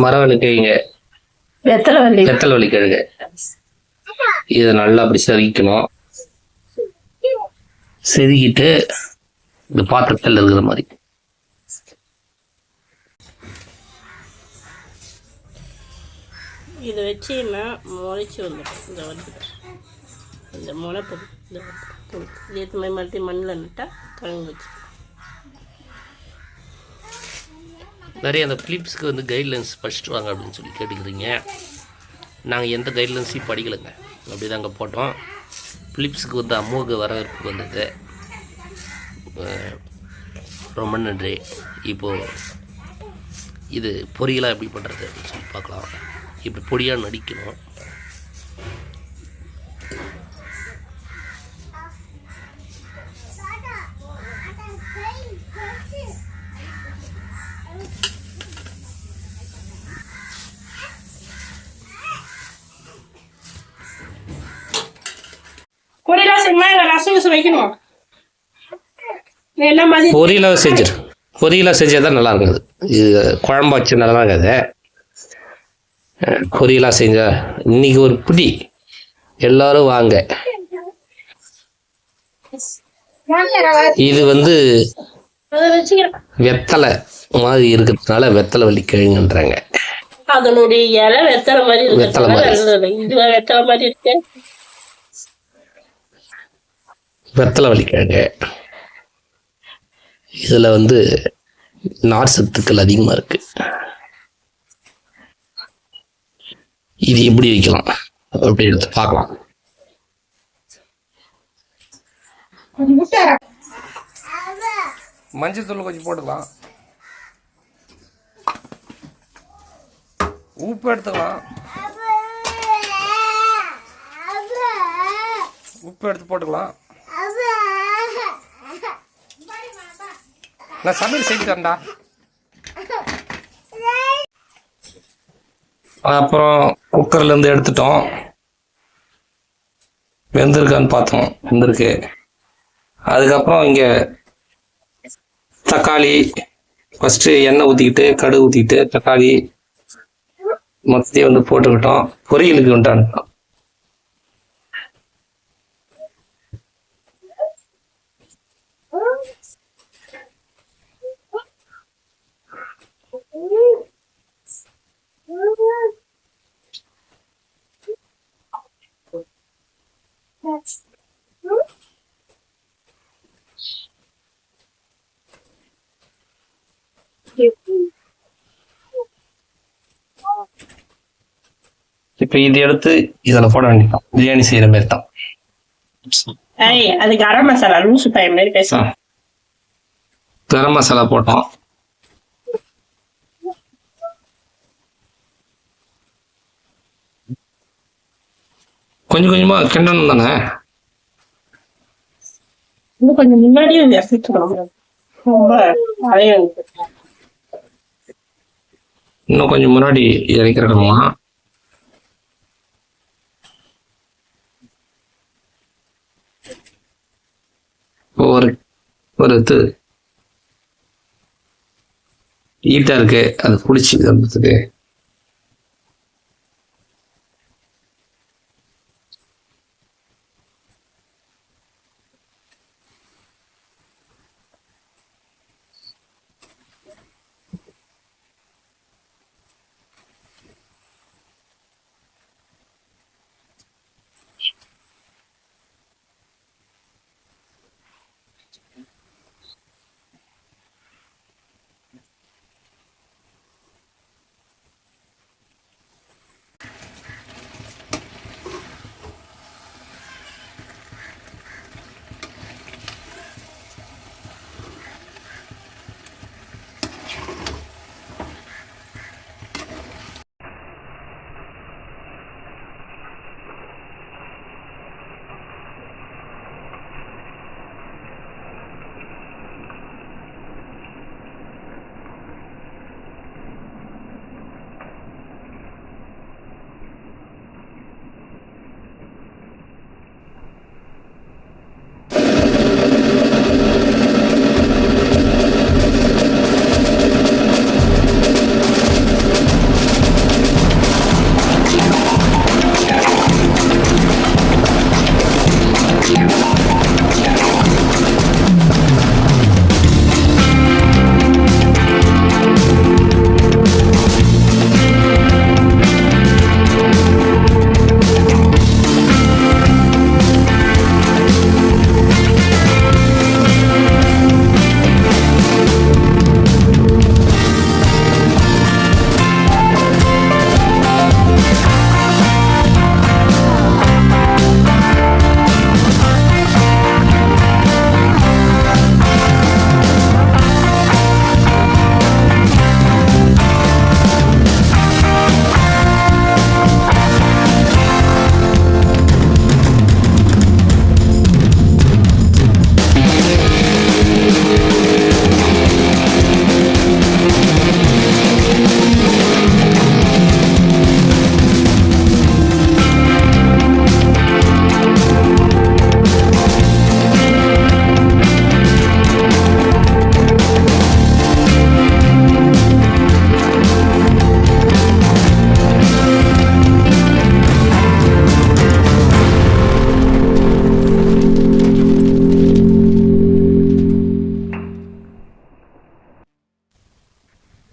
மரவள்ளிக்கிழங்கு, வெத்தலை கிழங்கு இதை நல்லா அப்படி செதுக்கணும். செதுக்கிட்டு இந்த பாத்திரத்தில் இருக்கிற மாதிரி இதை வச்சுன்னா முளைச்சி வந்துடும். இந்த வந்து இந்த முளைப்பு இந்த இதே மாதிரி மறுபடியும் மண்ணில் நட்டால் கிழங்கு வச்சு. நிறைய அந்த ஃபிலிப்ஸ்க்கு வந்து கைட்லைன்ஸ் படிச்சுட்டு வாங்க அப்படின்னு சொல்லி கேட்டுக்கிறீங்க. நாங்கள் எந்த கைட்லைன்ஸையும் படிக்கலைங்க, அப்படி தாங்க போட்டோம். ஃபிலிப்ஸுக்கு வந்து அமோக வரவேற்பு வந்தது, ரொம்ப நன்றி. இப்போது இது பொரியலாக எப்படி பண்ணுறது அப்படின்னு சொல்லி பார்க்கலாம். இப்படி பொடியாக நடிக்கணும். பொரியலாக செஞ்சிரு, பொரியலாக செஞ்சால் தான் நல்லா இருக்காது. இது குழம்பு வச்சு நல்லா இருக்காது. பொரியலாக செஞ்சா இன்னைக்கு ஒரு பிடி எல்லாரும் வாங்க. இது வந்து வெத்தலை மாதிரி இருக்கிறதுனால வெத்தலை வள்ளி கிழங்குன்றாங்க. அதனுடைய இலை வெத்தலை மாதிரி இருக்கு. வெத்தலை வள்ளி கிழங்கு இதுல வந்து நார் சத்துக்கள் அதிகமா இருக்கு. இது எப்படி வைக்கலாம் அப்படின்னு பார்க்கலாம். மஞ்சள் தூள் கொஞ்சம் போட்டுக்கலாம், உப்பு எடுத்துக்கலாம், உப்பு எடுத்து போட்டுக்கலாம். நான் சமையல் செஞ்சு தரேன்டா. அப்புறம் குக்கர்லேருந்து எடுத்துட்டோம், வெந்திருக்கான்னு பார்த்தோம், வெந்திருக்கு. அதுக்கப்புறம் இங்கே தக்காளி ஃபஸ்ட்டு எண்ணெய் ஊற்றிக்கிட்டு கடுகு ஊற்றிக்கிட்டு தக்காளி மொத்தத்தையும் வந்து போட்டுக்கிட்டோம். பொரியலுக்கு உண்டான இப்ப இது எடுத்து இதுல போட வேண்டியதான். பிரியாணி செய்யற மாதிரி தான். அது கரம் மசாலா லூசு பையன் மாதிரி பேசலாம். கரம் மசாலா போட்டோம். கொஞ்சம் கொஞ்சமா கிண்டணும் தானே. இன்னும் கொஞ்சம் முன்னாடியே இன்னும் கொஞ்சம் முன்னாடி இறக்கிறோமா. ஒரு இது ஈட்டா இருக்கு, அது பிடிச்சி வந்ததுக்கு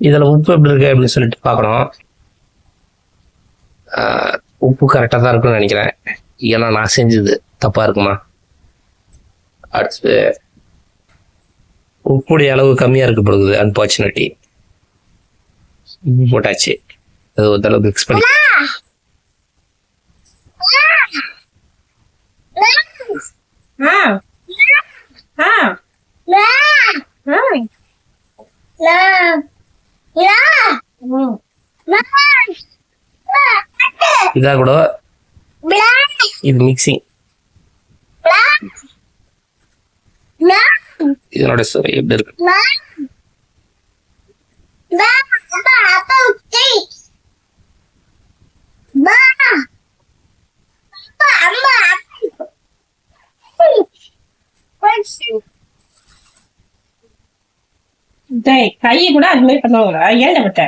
இதில் உப்பு எப்படி இருக்கு அப்படின்னு சொல்லிட்டு பார்க்கணும். உப்பு கரெக்டாக தான் இருக்கும்னு நினைக்கிறேன். ஏன்னா நான் செஞ்சது தப்பாக இருக்குமா. அடுத்து உப்புடைய அளவு கம்மியாக இருக்க போகுது. அன்பார்ச்சுனேட்லி போட்டாச்சு. அது ஒரு தடவை மிக்ஸ் பண்ணி இதா கூட இது மிக்சிங். இதனோட சுவை எப்படி இருக்கு? கையை கூட அது மாதிரி பண்ணுவாங்களா? ஏன் பட்ட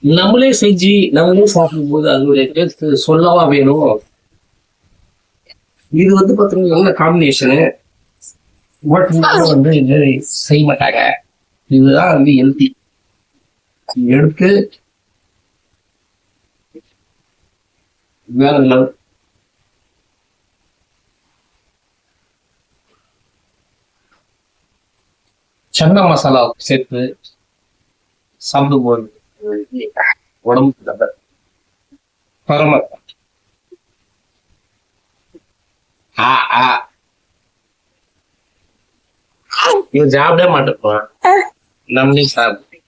நம்மளே செஞ்சு நம்மளே சாப்பிடும் போது அதனுடைய டேஸ்ட் சொல்லவா வேணும். இது வந்து பார்த்தீங்கன்னா நல்ல காம்பினேஷனு. வந்து இது செய்ய மாட்டாங்க. இதுதான் வந்து ஹெல்த்தி. எடுத்து வேற லெவல். சன்னா மசாலா சேர்த்து சாப்பிடும்போது உடம்புக்கு நல்லது. பரம இவன் சாப்பிடவே மாட்டேன். நம்மளே சாப்பிடு.